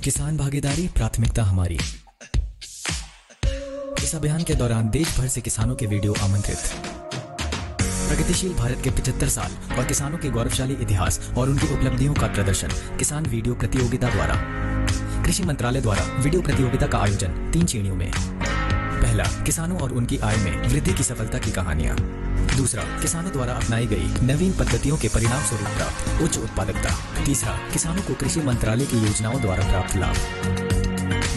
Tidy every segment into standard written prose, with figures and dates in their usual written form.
किसान भागीदारी प्राथमिकता हमारी। इस अभियान के दौरान देश भर से किसानों के वीडियो आमंत्रित। प्रगतिशील भारत के 75 साल और किसानों के गौरवशाली इतिहास और उनकी उपलब्धियों का प्रदर्शन किसान वीडियो प्रतियोगिता द्वारा। कृषि मंत्रालय द्वारा वीडियो प्रतियोगिता का आयोजन 3 श्रेणियों में। पहला, किसानों और उनकी आय में वृद्धि की सफलता की कहानियाँ। दूसरा, किसानों द्वारा अपनाई गई नवीन पद्धतियों के परिणाम स्वरूप प्राप्त उच्च उत्पादकता। तीसरा, किसानों को कृषि मंत्रालय की योजनाओं द्वारा प्राप्त लाभ।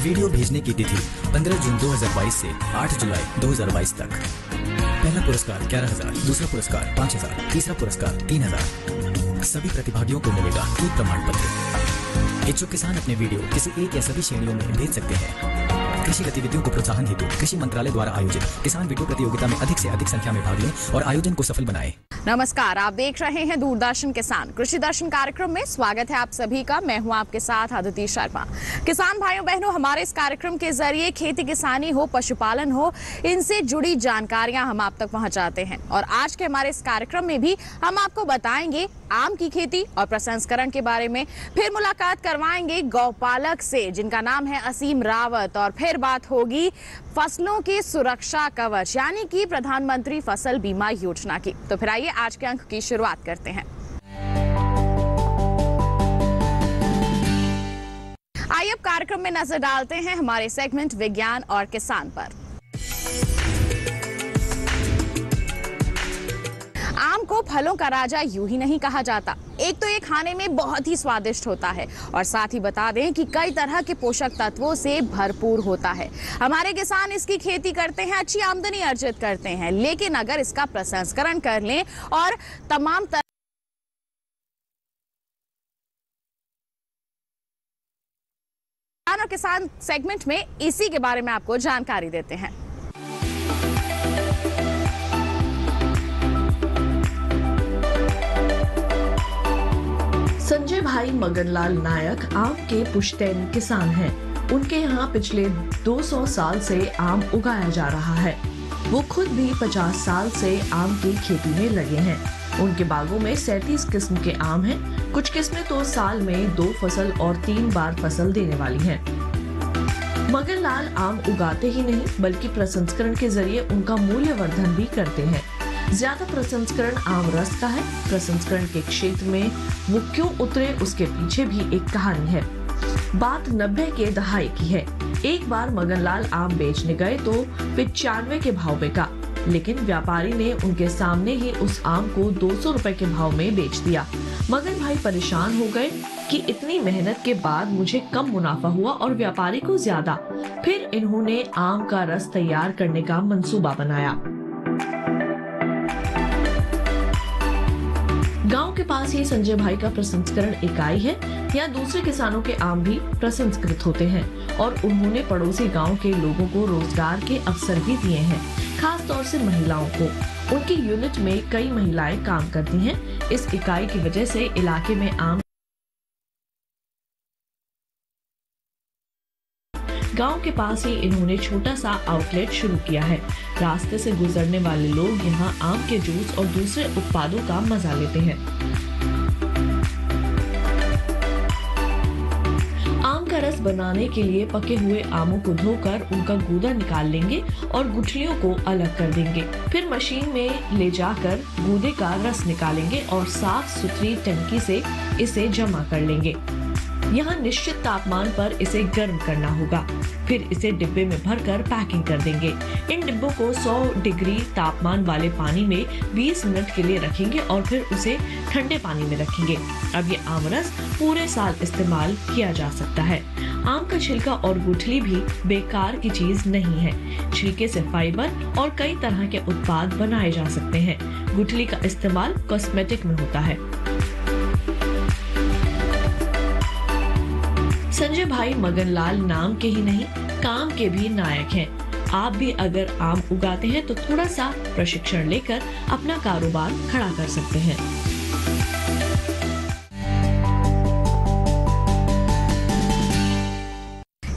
वीडियो भेजने की तिथि 15 जून 2022 से 8 जुलाई 2022 तक। पहला पुरस्कार 11,000, दूसरा पुरस्कार 5,000, तीसरा पुरस्कार 3,000। सभी प्रतिभागियों को मिलेगा एक प्रमाण पत्र। इच्छुक किसान अपने वीडियो किसी एक या सभी श्रेणियों में भेज सकते हैं। कृषि गतिविधियों को प्रोत्साहन हेतु कृषि मंत्रालय द्वारा आयोजित किसान वीडियो प्रतियोगिता में अधिक से अधिक संख्या में भाग लें और आयोजन को सफल बनाएं। नमस्कार, आप देख रहे हैं दूरदर्शन किसान। कृषि दर्शन कार्यक्रम में स्वागत है आप सभी का। मैं हूं आपके साथ अदिति शर्मा। किसान भाइयों बहनों, हमारे इस कार्यक्रम के जरिए खेती किसानी हो, पशुपालन हो, इनसे जुड़ी जानकारियां हम आप तक पहुंचाते हैं। और आज के हमारे इस कार्यक्रम में भी हम आपको बताएंगे आम की खेती और प्रसंस्करण के बारे में। फिर मुलाकात करवाएंगे गौपालक से जिनका नाम है असीम रावत। और फिर बात होगी फसलों की सुरक्षा कवच यानी कि प्रधानमंत्री फसल बीमा योजना की। तो फिर आइए आज के अंक की शुरुआत करते हैं। आइए अब कार्यक्रम में नजर डालते हैं हमारे सेगमेंट विज्ञान और किसान पर। आम को फलों का राजा यूं ही नहीं कहा जाता। एक तो ये खाने में बहुत ही स्वादिष्ट होता है और साथ ही बता दें कि कई तरह के पोषक तत्वों से भरपूर होता है। हमारे किसान इसकी खेती करते हैं, अच्छी आमदनी अर्जित करते हैं, लेकिन अगर इसका प्रसंस्करण कर लें और तमाम किसान सेगमेंट में इसी के बारे में आपको जानकारी देते हैं। संजय भाई मगनलाल नायक आम के पुश्तैनी किसान हैं। उनके यहाँ पिछले 200 साल से आम उगाया जा रहा है। वो खुद भी 50 साल से आम की खेती में लगे हैं। उनके बागों में 37 किस्म के आम हैं। कुछ किस्में तो साल में 2 फसल और 3 बार फसल देने वाली हैं। मगनलाल आम उगाते ही नहीं बल्कि प्रसंस्करण के जरिए उनका मूल्यवर्धन भी करते हैं। ज्यादा प्रसंस्करण आम रस का है। प्रसंस्करण के क्षेत्र में वो क्यों उतरे उसके पीछे भी एक कहानी है। बात 90 के दहाई की है। एक बार मगनलाल आम बेचने गए तो 95 के भाव बिका, लेकिन व्यापारी ने उनके सामने ही उस आम को 200 रुपए के भाव में बेच दिया। मगन भाई परेशान हो गए कि इतनी मेहनत के बाद मुझे कम मुनाफा हुआ और व्यापारी को ज्यादा। फिर इन्होंने आम का रस तैयार करने का मंसूबा बनाया। गांव के पास ही संजय भाई का प्रसंस्करण इकाई है। यहाँ दूसरे किसानों के आम भी प्रसंस्कृत होते हैं और उन्होंने पड़ोसी गांव के लोगों को रोजगार के अवसर भी दिए हैं, खास तौर से महिलाओं को। उनकी यूनिट में कई महिलाएं काम करती हैं। इस इकाई की वजह से इलाके में आम गांव के पास ही इन्होंने छोटा सा आउटलेट शुरू किया है। रास्ते से गुजरने वाले लोग यहाँ आम के जूस और दूसरे उत्पादों का मजा लेते हैं। आम का रस बनाने के लिए पके हुए आमों को धोकर उनका गूदा निकाल लेंगे और गुठलियों को अलग कर देंगे। फिर मशीन में ले जाकर गूदे का रस निकालेंगे और साफ सुथरी टंकी से इसे जमा कर लेंगे। यहाँ निश्चित तापमान पर इसे गर्म करना होगा। फिर इसे डिब्बे में भरकर पैकिंग कर देंगे। इन डिब्बों को 100 डिग्री तापमान वाले पानी में 20 मिनट के लिए रखेंगे और फिर उसे ठंडे पानी में रखेंगे। अब ये आम रस पूरे साल इस्तेमाल किया जा सकता है। आम का छिलका और गुठली भी बेकार की चीज नहीं है। छिलके से फाइबर और कई तरह के उत्पाद बनाए जा सकते हैं। गुठली का इस्तेमाल कॉस्मेटिक में होता है। संजय भाई मगनलाल नाम के ही नहीं काम के भी नायक हैं। आप भी अगर आम उगाते हैं तो थोड़ा सा प्रशिक्षण लेकर अपना कारोबार खड़ा कर सकते हैं।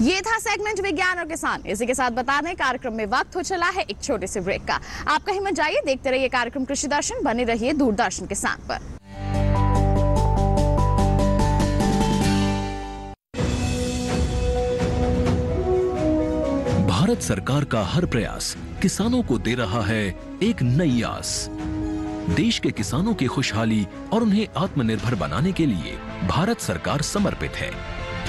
ये था सेगमेंट विज्ञान और किसान। इसी के साथ बता दें कार्यक्रम में वक्त हो चला है एक छोटे से ब्रेक का। आप कहीं मत जाइए, देखते रहिए कार्यक्रम कृषि दर्शन, बने रहिए दूरदर्शन किसान पर। भारत सरकार का हर प्रयास किसानों को दे रहा है एक नई आस। देश के किसानों की खुशहाली और उन्हें आत्मनिर्भर बनाने के लिए भारत सरकार समर्पित है।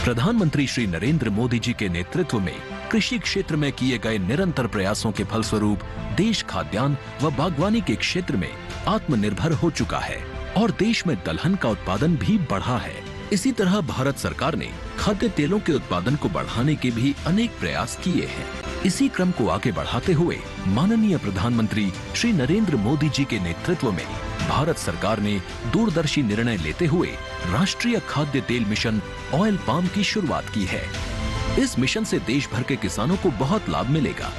प्रधानमंत्री श्री नरेंद्र मोदी जी के नेतृत्व में कृषि क्षेत्र में किए गए निरंतर प्रयासों के फलस्वरूप देश खाद्यान्न व बागवानी के क्षेत्र में आत्मनिर्भर हो चुका है और देश में दलहन का उत्पादन भी बढ़ा है। इसी तरह भारत सरकार ने खाद्य तेलों के उत्पादन को बढ़ाने के भी अनेक प्रयास किए हैं। इसी क्रम को आगे बढ़ाते हुए माननीय प्रधानमंत्री श्री नरेंद्र मोदी जी के नेतृत्व में भारत सरकार ने दूरदर्शी निर्णय लेते हुए राष्ट्रीय खाद्य तेल मिशन ऑयल पाम की शुरुआत की है। इस मिशन से देश भर के किसानों को बहुत लाभ मिलेगा।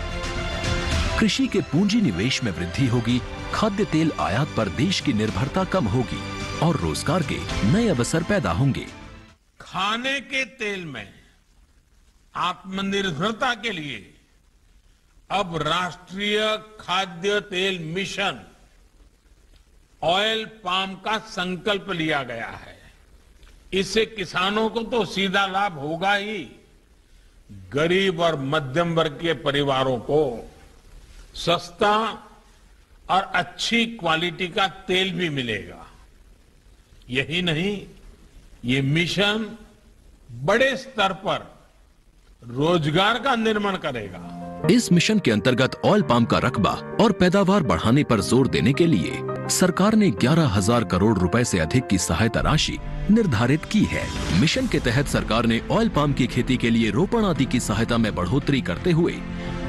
कृषि के पूंजी निवेश में वृद्धि होगी, खाद्य तेल आयात पर देश की निर्भरता कम होगी और रोजगार के नए अवसर पैदा होंगे। खाने के तेल में आत्मनिर्भरता के लिए अब राष्ट्रीय खाद्य तेल मिशन ऑयल पाम का संकल्प लिया गया है। इससे किसानों को तो सीधा लाभ होगा ही, गरीब और मध्यम वर्ग के परिवारों को सस्ता और अच्छी क्वालिटी का तेल भी मिलेगा। यही नहीं, ये मिशन बड़े स्तर पर रोजगार का निर्माण करेगा। इस मिशन के अंतर्गत ऑयल पाम का रकबा और पैदावार बढ़ाने पर जोर देने के लिए सरकार ने 11,000 करोड़ रुपए से अधिक की सहायता राशि निर्धारित की है। मिशन के तहत सरकार ने ऑयल पाम की खेती के लिए रोपण आदि की सहायता में बढ़ोतरी करते हुए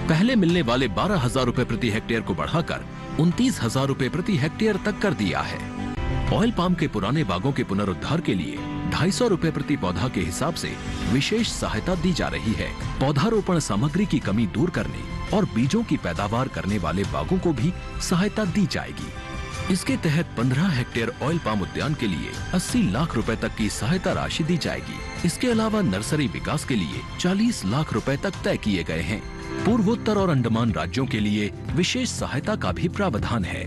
पहले मिलने वाले 12,000 रुपए प्रति हेक्टेयर को बढ़ाकर 29,000 रुपए प्रति हेक्टेयर तक कर दिया है। ऑयल पाम के पुराने बागों के पुनरुद्धार के लिए 250 रुपए प्रति पौधा के हिसाब से विशेष सहायता दी जा रही है। पौधारोपण सामग्री की कमी दूर करने और बीजों की पैदावार करने वाले बागों को भी सहायता दी जाएगी। इसके तहत 15 हेक्टेयर ऑयल पाम उद्यान के लिए 80 लाख रुपए तक की सहायता राशि दी जाएगी। इसके अलावा नर्सरी विकास के लिए 40 लाख रुपए तक तय किए गए हैं। पूर्वोत्तर और अंडमान राज्यों के लिए विशेष सहायता का भी प्रावधान है।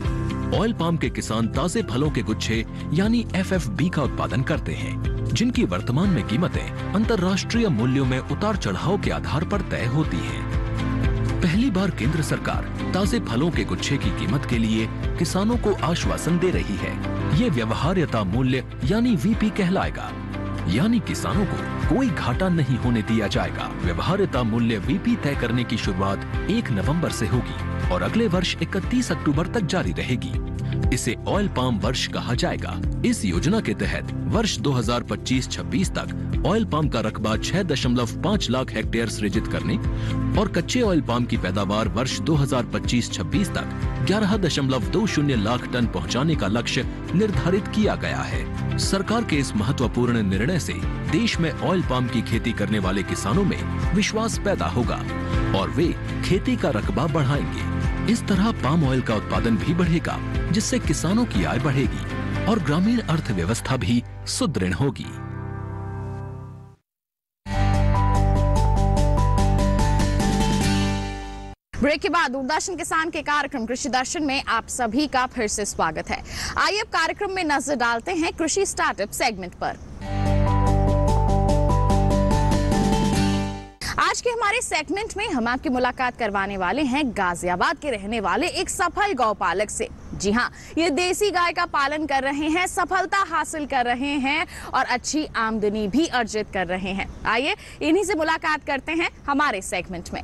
ऑयल पाम के किसान ताजे फलों के गुच्छे यानी FFB का उत्पादन करते हैं, जिनकी वर्तमान में कीमतें अंतर्राष्ट्रीय मूल्यों में उतार चढ़ाव के आधार पर तय होती हैं। पहली बार केंद्र सरकार ताजे फलों के गुच्छे की कीमत के लिए किसानों को आश्वासन दे रही है। ये व्यवहार्यता मूल्य यानी VP कहलाएगा, यानी किसानों को कोई घाटा नहीं होने दिया जाएगा। व्यवहार्यता मूल्य VP तय करने की शुरुआत 1 नवंबर से होगी और अगले वर्ष 31 अक्टूबर तक जारी रहेगी। इसे ऑयल पाम वर्ष कहा जाएगा। इस योजना के तहत वर्ष 2025-26 तक ऑयल पाम का रकबा 6.5 लाख हेक्टेयर सृजित करने और कच्चे ऑयल पाम की पैदावार वर्ष 2025-26 तक 11.20 लाख टन पहुंचाने का लक्ष्य निर्धारित किया गया है। सरकार के इस महत्वपूर्ण निर्णय से देश में ऑयल पाम की खेती करने वाले किसानों में विश्वास पैदा होगा और वे खेती का रकबा बढ़ाएंगे। इस तरह पाम ऑयल का उत्पादन भी बढ़ेगा, जिससे किसानों की आय बढ़ेगी और ग्रामीण अर्थव्यवस्था भी सुदृढ़ होगी। ब्रेक के बाद दूरदर्शन किसान के कार्यक्रम कृषि दर्शन में आप सभी का फिर से स्वागत है। आइए अब कार्यक्रम में नजर डालते हैं कृषि स्टार्टअप सेगमेंट पर। आज के हमारे सेगमेंट में हम आपकी मुलाकात करवाने वाले हैं गाजियाबाद के रहने वाले एक सफल गौपालक से। जी हाँ, ये देसी गाय का पालन कर रहे हैं, सफलता हासिल कर रहे हैं और अच्छी आमदनी भी अर्जित कर रहे हैं। आइए इन्हीं से मुलाकात करते हैं हमारे सेगमेंट में।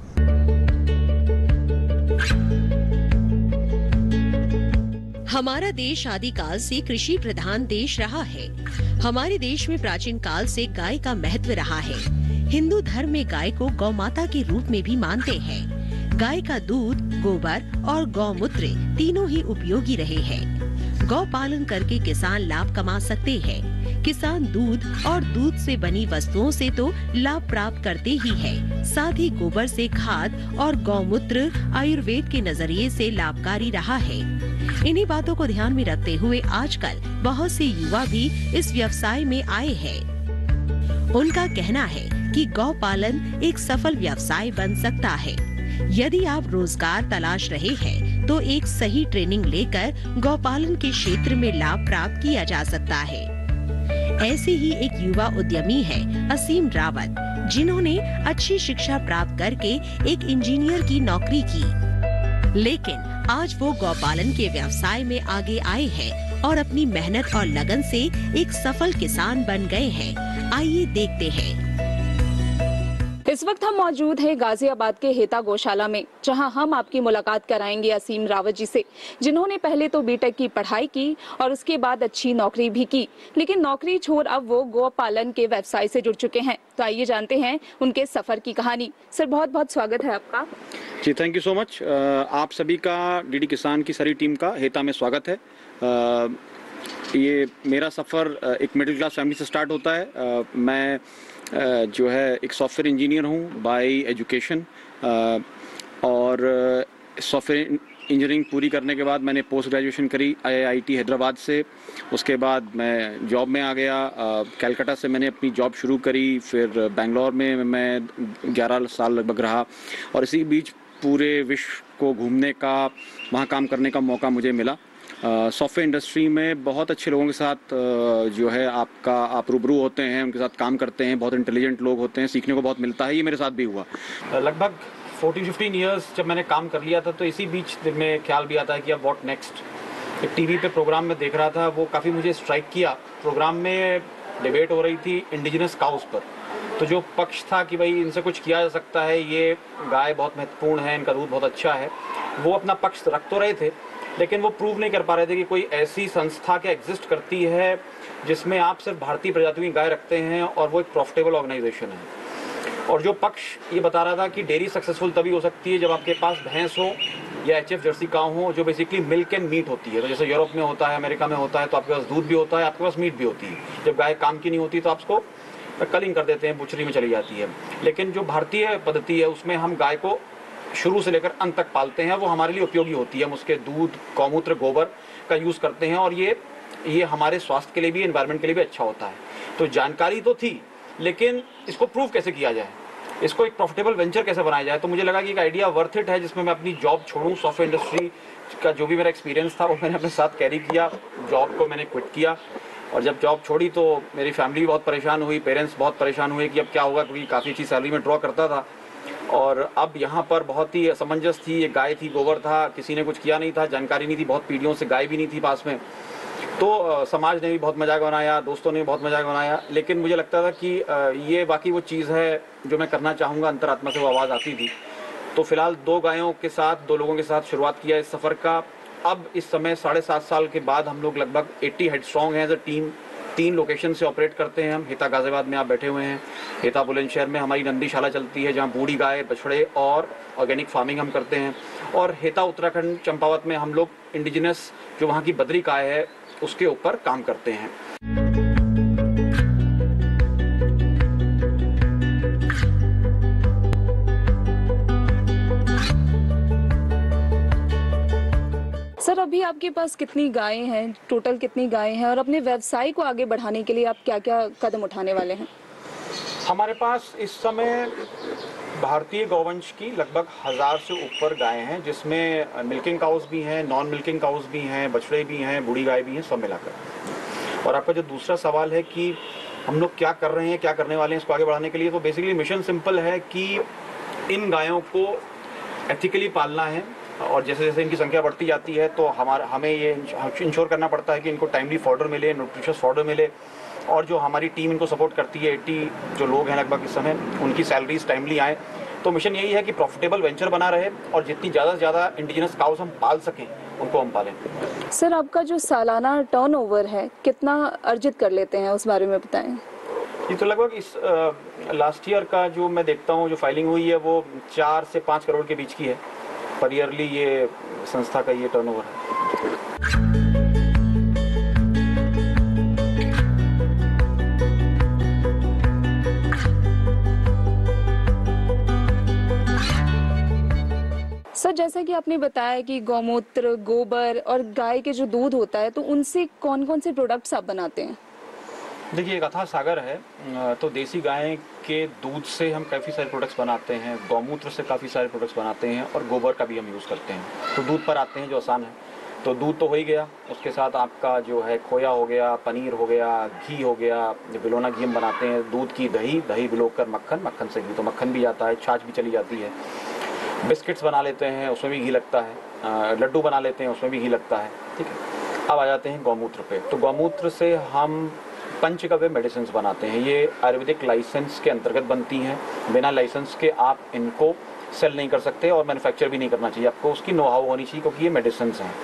हमारा देश आदिकाल से कृषि प्रधान देश रहा है। हमारे देश में प्राचीन काल से गाय का महत्व रहा है। हिंदू धर्म में गाय को गौ माता के रूप में भी मानते हैं। गाय का दूध, गोबर और गौमूत्र तीनों ही उपयोगी रहे हैं। गौ पालन करके किसान लाभ कमा सकते हैं। किसान दूध और दूध से बनी वस्तुओं से तो लाभ प्राप्त करते ही है, साथ ही गोबर से खाद और गौमूत्र आयुर्वेद के नजरिए से लाभकारी रहा है। इन्हीं बातों को ध्यान में रखते हुए आजकल बहुत से युवा भी इस व्यवसाय में आए हैं। उनका कहना है कि गौ पालन एक सफल व्यवसाय बन सकता है। यदि आप रोजगार तलाश रहे हैं तो एक सही ट्रेनिंग लेकर गौपालन के क्षेत्र में लाभ प्राप्त किया जा सकता है। ऐसे ही एक युवा उद्यमी है असीम रावत, जिन्होंने अच्छी शिक्षा प्राप्त करके एक इंजीनियर की नौकरी की, लेकिन आज वो गौपालन के व्यवसाय में आगे आए हैं और अपनी मेहनत और लगन से एक सफल किसान बन गए हैं। आइए देखते हैं। इस वक्त हम मौजूद हैं गाजियाबाद के हेता गौशाला में, जहां हम आपकी मुलाकात कराएंगे असीम रावत जी से, जिन्होंने पहले तो बीटेक की पढ़ाई की और उसके बाद अच्छी नौकरी भी की, लेकिन नौकरी छोड़ अब वो गौपालन के व्यवसाय से जुड़ चुके हैं। तो आइए जानते हैं उनके सफर की कहानी। सर, बहुत बहुत स्वागत है आपका। जी, थैंक यू सो मच। आप सभी का डीडी किसान की सारी टीम का हेता में स्वागत है। ये मेरा सफ़र एक मिडिल क्लास फैमिली से स्टार्ट होता है। मैं जो है एक सॉफ्टवेयर इंजीनियर हूँ बाय एजुकेशन, और सॉफ्टवेयर इंजीनियरिंग पूरी करने के बाद मैंने पोस्ट ग्रेजुएशन करी IIT हैदराबाद से। उसके बाद मैं जॉब में आ गया। कलकत्ता से मैंने अपनी जॉब शुरू करी, फिर बेंगलोर में मैं 11 साल लगभग रहा, और इसी बीच पूरे विश्व को घूमने का, वहाँ काम करने का मौका मुझे मिला। सॉफ्टवेयर इंडस्ट्री में बहुत अच्छे लोगों के साथ जो है आप रूबरू होते हैं, उनके साथ काम करते हैं, बहुत इंटेलिजेंट लोग होते हैं, सीखने को बहुत मिलता है। ये मेरे साथ भी हुआ। लगभग 14-15 ईयर्स जब मैंने काम कर लिया था, तो इसी बीच दिल में ख्याल भी आता है कि अब व्हाट नेक्स्ट। एक टीवी पे प्रोग्राम में देख रहा था, वो काफ़ी मुझे स्ट्राइक किया। प्रोग्राम में डिबेट हो रही थी इंडिजिनस काउस पर। तो जो पक्ष था कि भाई इनसे कुछ किया जा सकता है, ये गाय बहुत महत्वपूर्ण है, इनका दूध बहुत अच्छा है, वो अपना पक्ष रख तो रहे थे, लेकिन वो प्रूव नहीं कर पा रहे थे कि कोई ऐसी संस्था क्या एग्जिस्ट करती है जिसमें आप सिर्फ भारतीय प्रजातियों की गाय रखते हैं और वो एक प्रॉफिटेबल ऑर्गेनाइजेशन है। और जो पक्ष ये बता रहा था कि डेयरी सक्सेसफुल तभी हो सकती है जब आपके पास भैंस हो या HF जर्सी काऊ हो, जो बेसिकली मिल्क एंड मीट होती है। तो जैसे यूरोप में होता है, अमेरिका में होता है, तो आपके पास दूध भी होता है, आपके पास मीट भी होती है। जब गाय काम की नहीं होती तो आप उसको कलिंग कर देते हैं, बुचरी में चली जाती है। लेकिन जो भारतीय पद्धति है उसमें हम गाय को शुरू से लेकर अंत तक पालते हैं, वो हमारे लिए उपयोगी होती है। हम उसके दूध, गौमूत्र, गोबर का यूज़ करते हैं, और ये हमारे स्वास्थ्य के लिए भी, एनवायरनमेंट के लिए भी अच्छा होता है। तो जानकारी तो थी, लेकिन इसको प्रूव कैसे किया जाए, इसको एक प्रॉफिटेबल वेंचर कैसे बनाया जाए। तो मुझे लगा कि एक आइडिया वर्थ इट है जिसमें मैं अपनी जॉब छोड़ूं। सॉफ्टवेयर इंडस्ट्री का जो भी मेरा एक्सपीरियंस था वो मैंने अपने साथ कैरी किया। जॉब को मैंने क्विट किया, और जब जॉब छोड़ी तो मेरी फैमिली भी बहुत परेशान हुई, पेरेंट्स बहुत परेशान हुए कि अब क्या होगा, क्योंकि काफ़ी अच्छी सैलरी में ड्रॉ करता था। और अब यहाँ पर बहुत ही असमंजस थी, एक गाय थी, गोबर था, किसी ने कुछ किया नहीं था, जानकारी नहीं थी, बहुत पीढ़ियों से गाय भी नहीं थी पास में। तो समाज ने भी बहुत मजाक बनाया, दोस्तों ने भी बहुत मजाक बनाया, लेकिन मुझे लगता था कि ये वाकई वो चीज़ है जो मैं करना चाहूँगा। अंतरात्मा से वो आवाज़ आती थी। तो फिलहाल 2 गायों के साथ, 2 लोगों के साथ शुरुआत किया इस सफ़र का। अब इस समय 7.5 साल के बाद हम लोग लगभग 80 हेड स्ट्रॉन्ग हैं एज अ टीम। 3 लोकेशन से ऑपरेट करते हैं हम। हेता गाजियाबाद में आप बैठे हुए हैं, हेता बुलंदशहर में हमारी नंदीशाला चलती है, जहाँ बूढ़ी गाय, बछड़े और ऑर्गेनिक फार्मिंग हम करते हैं। और हेता उत्तराखंड चंपावत में हम लोग इंडिजिनस जो वहाँ की बद्री गाय है उसके ऊपर काम करते हैं। सर, अभी आपके पास कितनी गायें हैं, टोटल कितनी गायें हैं, और अपने व्यवसाय को आगे बढ़ाने के लिए आप क्या क्या कदम उठाने वाले हैं? हमारे पास इस समय भारतीय गौवंश की लगभग 1000 से ऊपर गायें हैं, जिसमें मिल्किंग काउस भी हैं, नॉन मिल्किंग काउस भी हैं, बछड़े भी हैं, बूढ़ी गाय भी हैं, सब मिलाकर। और आपका जो दूसरा सवाल है कि हम लोग क्या कर रहे हैं, क्या करने वाले हैं इसको आगे बढ़ाने के लिए, तो बेसिकली मिशन सिंपल है कि इन गायों को एथिकली पालना है। और जैसे जैसे इनकी संख्या बढ़ती जाती है तो हमें ये इंश्योर करना पड़ता है कि इनको टाइमली फॉडर मिले, न्यूट्रिशियस फॉडर मिले, और जो हमारी टीम इनको सपोर्ट करती है, 80 जो लोग हैं लगभग इस समय, उनकी सैलरीज टाइमली आए। तो मिशन यही है कि प्रॉफिटेबल वेंचर बना रहे और जितनी ज़्यादा से ज़्यादा इंडिजिनस काउस हम पाल सकें उनको हम पालें। सर, आपका जो सालाना टर्नओवर है कितना अर्जित कर लेते हैं, उस बारे में बताएं। ये तो लगभग इस लास्ट ईयर का जो मैं देखता हूँ, जो फाइलिंग हुई है वो 4 से 5 करोड़ के बीच की है पर ईयरली। ये संस्था का ये टर्नओवर है। सर, जैसा कि आपने बताया कि गौमूत्र, गोबर और गाय के जो दूध होता है, तो उनसे कौन कौन से प्रोडक्ट्स आप बनाते हैं? देखिए, एक अथाह सागर है। तो देसी गाय के दूध से हम काफ़ी सारे प्रोडक्ट्स बनाते हैं, गौमूत्र से काफ़ी सारे प्रोडक्ट्स बनाते हैं, और गोबर का भी हम यूज़ करते हैं। तो दूध पर आते हैं जो आसान है। तो दूध तो हो ही गया, उसके साथ आपका जो है खोया हो गया, पनीर हो गया, घी हो गया, बिलोना घी हम बनाते हैं, दूध की दही, दही बिलोकर मक्खन, मक्खन से घी, तो मक्खन भी जाता है, छाछ भी चली जाती है। बिस्किट्स बना लेते हैं, उसमें भी घी लगता है, लड्डू बना लेते हैं, उसमें भी घी लगता है, ठीक है। अब आ जाते हैं गौमूत्र पे। तो गौमूत्र से हम पंचगव्य मेडिसिन बनाते हैं। ये आयुर्वेदिक लाइसेंस के अंतर्गत बनती हैं। बिना लाइसेंस के आप इनको सेल नहीं कर सकते और मैन्युफैक्चर भी नहीं करना चाहिए, आपको उसकी नो हाउ होनी चाहिए, क्योंकि ये मेडिसिन हैं।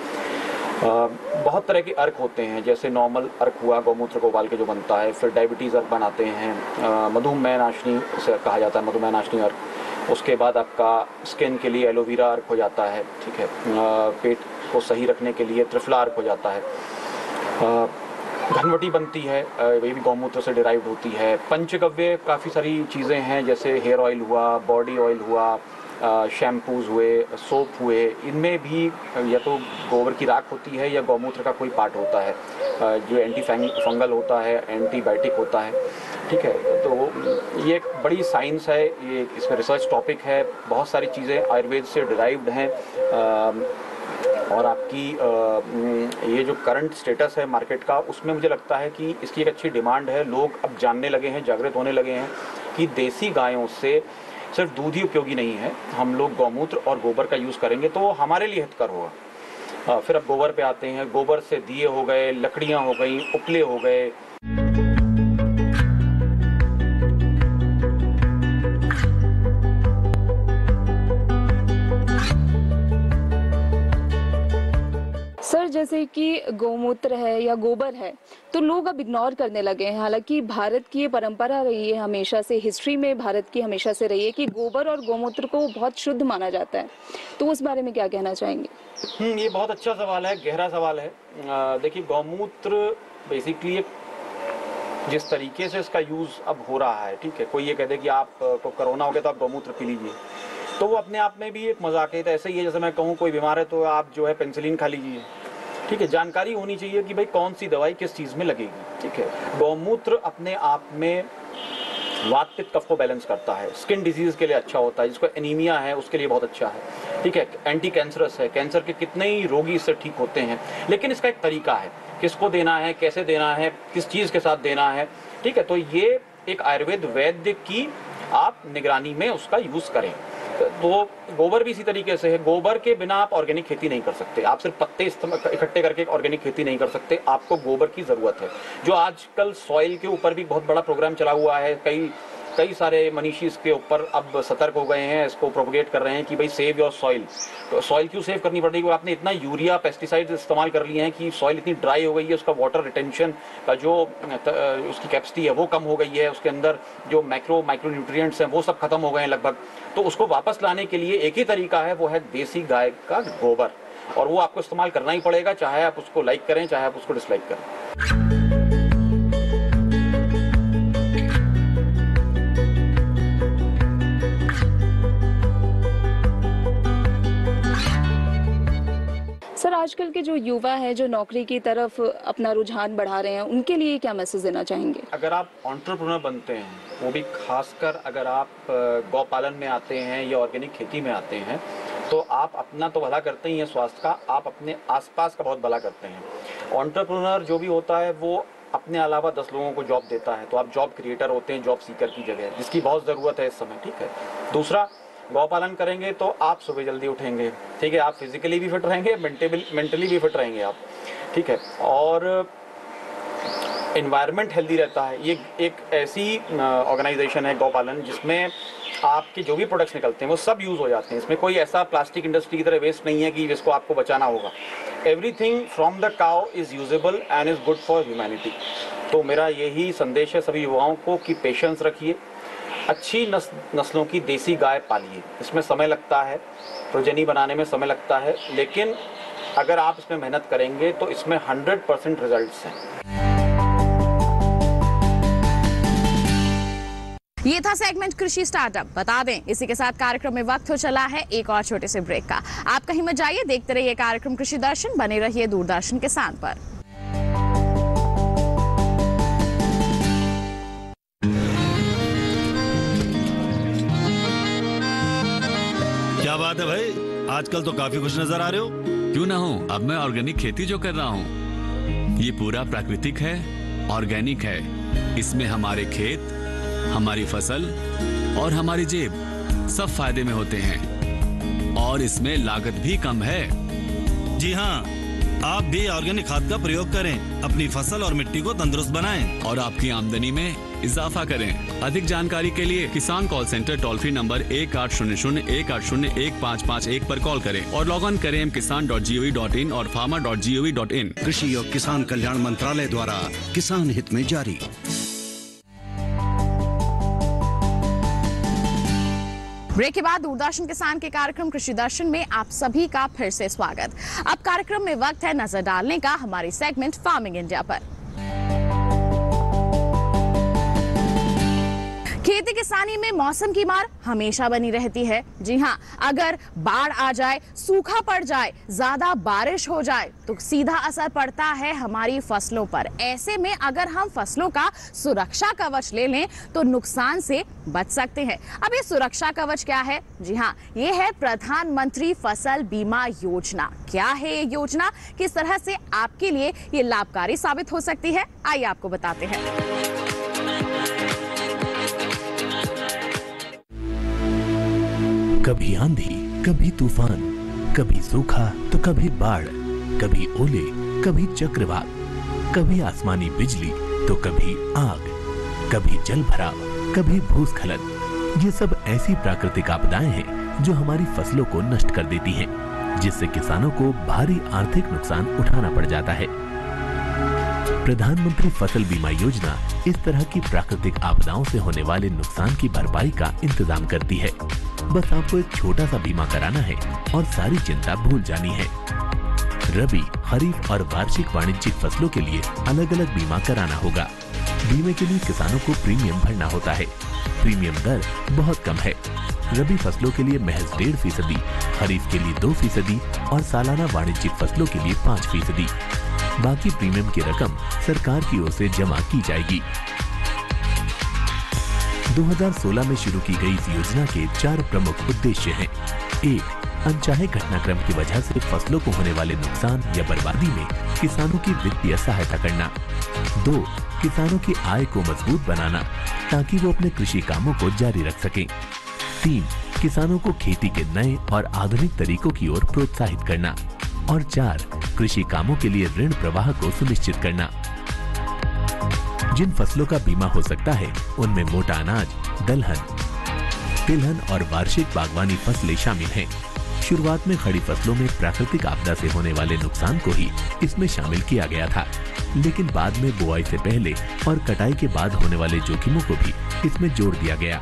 बहुत तरह के अर्क होते हैं, जैसे नॉर्मल अर्क हुआ, गौमूत्र को उबाल के जो बनता है, फिर डायबिटीज़ अर्क बनाते हैं, मधुमेह नाशनी उसे कहा जाता है, मधुमेह नाशनी अर्क। उसके बाद आपका स्किन के लिए एलोवेरा अर्क हो जाता है, ठीक है। पेट को सही रखने के लिए त्रिफला अर्क हो जाता है। घनवटी बनती है, वही भी गौमूत्र से डिराइव्ड होती है। पंचगव्य काफ़ी सारी चीज़ें हैं, जैसे हेयर ऑयल हुआ, बॉडी ऑयल हुआ, शैम्पूज़ हुए, सोप हुए, इनमें भी या तो गोबर की राख होती है या गौमूत्र का कोई पार्ट होता है, जो एंटी फंगल होता है, एंटीबायोटिक होता है, ठीक है। तो ये एक बड़ी साइंस है, ये इसमें रिसर्च टॉपिक है, बहुत सारी चीज़ें आयुर्वेद से डिराइव्ड हैं। और आपकी ये जो करंट स्टेटस है मार्केट का, उसमें मुझे लगता है कि इसकी एक अच्छी डिमांड है। लोग अब जानने लगे हैं, जागृत होने लगे हैं कि देसी गायों से सिर्फ दूध ही उपयोगी नहीं है, हम लोग गौमूत्र और गोबर का यूज़ करेंगे तो हमारे लिए हितकर होगा। फिर अब गोबर पे आते हैं। गोबर से दिए हो गए, लकड़ियाँ हो गई, उपले हो गए। सर, जैसे कि गौमूत्र है या गोबर है तो लोग अब इग्नोर करने लगे हैं। हालांकि भारत की ये परंपरा रही है, हमेशा से हिस्ट्री में भारत की हमेशा से रही है कि गोबर और गौमूत्र को बहुत शुद्ध माना जाता है। तो उस बारे में क्या कहना चाहेंगे? ये बहुत अच्छा सवाल है, गहरा सवाल है। देखिए, गौमूत्र बेसिकली जिस तरीके से इसका यूज़ अब हो रहा है, ठीक है, कोई ये कह दे कि आपको कोरोना हो गया तो आप गौमूत्र पी लीजिए, तो वो अपने आप में भी एक मजाक है। तो ऐसे ही है जैसे मैं कहूँ कोई बीमार है तो आप जो है पेनिसिलिन खा लीजिए, ठीक है। जानकारी होनी चाहिए कि भाई कौन सी दवाई किस चीज़ में लगेगी, ठीक है। गौमूत्र अपने आप में वात पित्त कफ को बैलेंस करता है, स्किन डिजीज के लिए अच्छा होता है, जिसको एनीमिया है उसके लिए बहुत अच्छा है, ठीक है। एंटी कैंसरस है, कैंसर के कितने ही रोगी इससे ठीक होते हैं। लेकिन इसका एक तरीका है, किसको देना है, कैसे देना है, किस चीज़ के साथ देना है, ठीक है। तो ये एक आयुर्वेद वैद्य की आप निगरानी में उसका यूज़ करें। तो गोबर भी इसी तरीके से है। गोबर के बिना आप ऑर्गेनिक खेती नहीं कर सकते, आप सिर्फ पत्ते इकट्ठे करके ऑर्गेनिक खेती नहीं कर सकते, आपको गोबर की ज़रूरत है। जो आजकल सॉइल के ऊपर भी बहुत बड़ा प्रोग्राम चला हुआ है, कई सारे मनीषी इसके ऊपर अब सतर्क हो गए हैं, इसको प्रोपोगेट कर रहे हैं कि भाई सेव योर सॉइल। तो सॉइल क्यों सेव करनी पड़ रही है? आपने इतना यूरिया पेस्टिसाइड्स इस्तेमाल कर लिए हैं कि सॉइल इतनी ड्राई हो गई है, उसका वाटर रिटेंशन का जो उसकी कैपेसिटी है वो कम हो गई है, उसके अंदर जो माइक्रो न्यूट्रिएंट्स हैं वो सब खत्म हो गए हैं लगभग। तो उसको वापस लाने के लिए एक ही तरीका है, वो है देसी गाय का गोबर, और वो आपको इस्तेमाल करना ही पड़ेगा, चाहे आप उसको लाइक करें चाहे आप उसको डिसलाइक करें। सर, आजकल के जो युवा है जो नौकरी की तरफ अपना रुझान बढ़ा रहे हैं, उनके लिए क्या मैसेज देना चाहेंगे? अगर आप एंटरप्रेन्योर बनते हैं, वो भी खासकर अगर आप गौपालन में आते हैं या ऑर्गेनिक खेती में आते हैं, तो आप अपना तो भला करते ही हैं स्वास्थ्य का, आप अपने आसपास का बहुत भला करते हैं। एंटरप्रेन्योर जो भी होता है वो अपने अलावा 10 लोगों को जॉब देता है, तो आप जॉब क्रिएटर होते हैं, जॉब सीकर की जगह, जिसकी बहुत ज़रूरत है इस समय, ठीक है। दूसरा, गौपालन करेंगे तो आप सुबह जल्दी उठेंगे, ठीक है, आप फिजिकली भी फिट रहेंगे, मेंटली भी फिट रहेंगे आप, ठीक है, और एनवायरनमेंट हेल्दी रहता है। ये एक ऐसी ऑर्गेनाइजेशन है गौपालन जिसमें आपके जो भी प्रोडक्ट्स निकलते हैं वो सब यूज़ हो जाते हैं। इसमें कोई ऐसा प्लास्टिक इंडस्ट्री की तरह वेस्ट नहीं है कि जिसको आपको बचाना होगा। Everything from the cow is usable and is good for humanity. तो मेरा यही संदेश है सभी युवाओं को कि पेशेंस रखिए, अच्छी नस्लों की देसी गाय पालिए। इसमें समय लगता है, प्रोजनी बनाने में समय लगता है, लेकिन अगर आप इसमें मेहनत करेंगे तो इसमें 100% रिजल्ट्स हैं। ये था सेगमेंट कृषि स्टार्टअप। बता दें, इसी के साथ कार्यक्रम में वक्त हो चला है एक और छोटे से ब्रेक का। आप कहीं मत जाइए, देखते रहिए कार्यक्रम कृषि दर्शन, बने रहिए दूरदर्शन किसान पर। क्या बात है भाई, आजकल तो काफी खुश नजर आ रहे हो। क्यों ना हो, अब मैं ऑर्गेनिक खेती जो कर रहा हूँ ये पूरा प्राकृतिक है, ऑर्गेनिक है। इसमें हमारे खेत, हमारी फसल और हमारी जेब सब फायदे में होते हैं और इसमें लागत भी कम है। जी हाँ, आप भी ऑर्गेनिक खाद का प्रयोग करें, अपनी फसल और मिट्टी को तंदुरुस्त बनाएं और आपकी आमदनी में इजाफा करें। अधिक जानकारी के लिए किसान call centre toll free number 1800-180-1551 पर कॉल करें और लॉग ऑन करें kisan.gov.in और farmer.gov.in। कृषि और किसान कल्याण मंत्रालय द्वारा किसान हित में जारी। ब्रेक के बाद दूरदर्शन किसान के कार्यक्रम कृषि दर्शन में आप सभी का फिर से स्वागत। अब कार्यक्रम में वक्त है नजर डालने का हमारी सेगमेंट फार्मिंग इंडिया पर। खेती किसानी में मौसम की मार हमेशा बनी रहती है। जी हाँ, अगर बाढ़ आ जाए, सूखा पड़ जाए, ज्यादा बारिश हो जाए तो सीधा असर पड़ता है हमारी फसलों पर। ऐसे में अगर हम फसलों का सुरक्षा कवच ले लें तो नुकसान से बच सकते हैं। अब ये सुरक्षा कवच क्या है? जी हाँ, ये है प्रधानमंत्री फसल बीमा योजना। क्या है ये योजना, किस तरह से आपके लिए ये लाभकारी साबित हो सकती है, आइए आपको बताते हैं। कभी आंधी, कभी तूफान, कभी सूखा तो कभी बाढ़, कभी ओले, कभी चक्रवात, कभी आसमानी बिजली तो कभी आग, कभी जल भराव, कभी भूस्खलन। ये सब ऐसी प्राकृतिक आपदाएं हैं जो हमारी फसलों को नष्ट कर देती हैं, जिससे किसानों को भारी आर्थिक नुकसान उठाना पड़ जाता है। प्रधानमंत्री फसल बीमा योजना इस तरह की प्राकृतिक आपदाओं से होने वाले नुकसान की भरपाई का इंतजाम करती है। बस आपको एक छोटा सा बीमा कराना है और सारी चिंता भूल जानी है। रबी, खरीफ और वार्षिक वाणिज्यिक फसलों के लिए अलग अलग बीमा कराना होगा। बीमे के लिए किसानों को प्रीमियम भरना होता है। प्रीमियम दर बहुत कम है। रबी फसलों के लिए महज 1.5%, खरीफ के लिए 2% और सालाना वाणिज्यिक फसलों के लिए 5%। बाकी प्रीमियम की रकम सरकार की ओर से जमा की जाएगी। 2016 में शुरू की गई इस योजना के 4 प्रमुख उद्देश्य हैं। 1. अनचाहे घटनाक्रम की वजह से फसलों को होने वाले नुकसान या बर्बादी में किसानों की वित्तीय सहायता करना। 2. किसानों की आय को मजबूत बनाना ताकि वो अपने कृषि कामों को जारी रख सकें। 3. किसानों को खेती के नए और आधुनिक तरीकों की ओर प्रोत्साहित करना। और 4. कृषि कामों के लिए ऋण प्रवाह को सुनिश्चित करना। जिन फसलों का बीमा हो सकता है उनमें मोटा अनाज, दलहन, तिलहन और वार्षिक बागवानी फसलें शामिल हैं। शुरुआत में खड़ी फसलों में प्राकृतिक आपदा से होने वाले नुकसान को ही इसमें शामिल किया गया था, लेकिन बाद में बुआई से पहले और कटाई के बाद होने वाले जोखिमों को भी इसमें जोड़ दिया गया।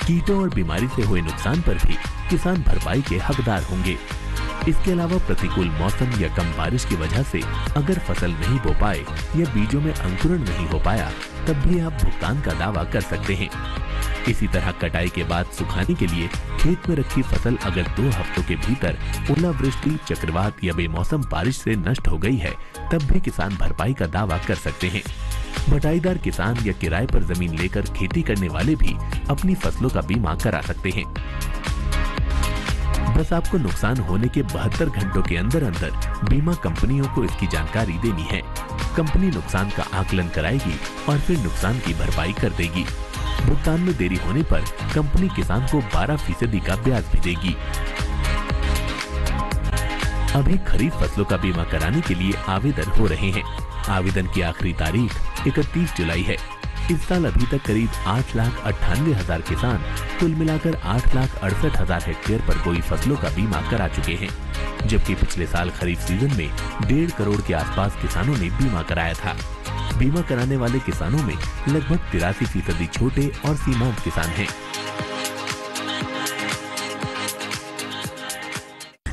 कीटों और बीमारी से हुए नुकसान पर भी किसान भरपाई के हकदार होंगे। इसके अलावा प्रतिकूल मौसम या कम बारिश की वजह से अगर फसल नहीं बो पाए या बीजों में अंकुरण नहीं हो पाया, तब भी आप भुगतान का दावा कर सकते हैं। इसी तरह कटाई के बाद सुखाने के लिए खेत में रखी फसल अगर 2 हफ्तों के भीतर ओलावृष्टि, चक्रवात या बेमौसम बारिश से नष्ट हो गई है, तब भी किसान भरपाई का दावा कर सकते हैं। बटाईदार किसान या किराए पर जमीन लेकर खेती करने वाले भी अपनी फसलों का बीमा करा सकते हैं। बस आपको नुकसान होने के 72 घंटों के अंदर अंदर बीमा कंपनियों को इसकी जानकारी देनी है। कंपनी नुकसान का आकलन कराएगी और फिर नुकसान की भरपाई कर देगी। भुगतान में देरी होने पर कंपनी किसान को 12% का ब्याज भी देगी। अभी खरीफ फसलों का बीमा कराने के लिए आवेदन हो रहे हैं। आवेदन की आखिरी तारीख 31 जुलाई है। इस साल अभी तक करीब 8,98,000 किसान कुल मिलाकर 8,68,000 हेक्टेयर पर बोई फसलों का बीमा करा चुके हैं, जबकि पिछले साल खरीफ सीजन में 1.5 करोड़ के आसपास किसानों ने बीमा कराया था। बीमा कराने वाले किसानों में लगभग 83% छोटे और सीमांत किसान हैं।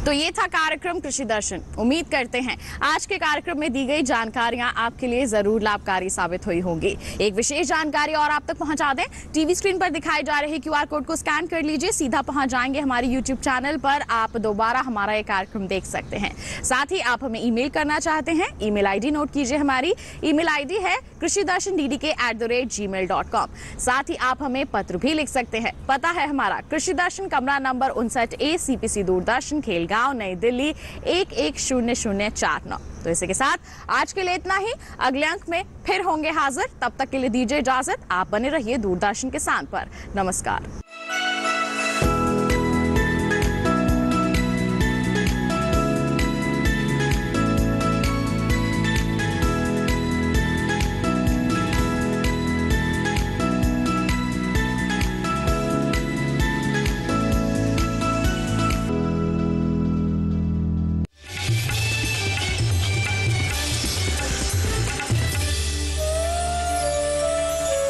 तो ये था कार्यक्रम कृषि दर्शन। उम्मीद करते हैं आज के कार्यक्रम में दी गई जानकारियां आपके लिए जरूर लाभकारी साबित हुई होंगी। एक विशेष जानकारी और आप तक पहुंचा दें, टीवी स्क्रीन पर दिखाए जा रहे QR कोड को स्कैन कर लीजिए, सीधा पहुंच जाएंगे हमारे YouTube चैनल पर। आप दोबारा हमारा ये कार्यक्रम देख सकते हैं। साथ ही आप हमें ईमेल करना चाहते हैं, ईमेल ID नोट कीजिए। हमारी ईमेल ID है krishidarshandddk@gmail.com। साथ ही आप हमें पत्र भी लिख सकते हैं। पता है हमारा कृषि दर्शन, कमरा number 59A, CPC Doordarshan, Khelgaon, Gurgaon, नई दिल्ली 110009। तो इसी के साथ आज के लिए इतना ही। अगले अंक में फिर होंगे हाजिर, तब तक के लिए दीजिए इजाजत। आप बने रहिए दूरदर्शन किसान पर। नमस्कार।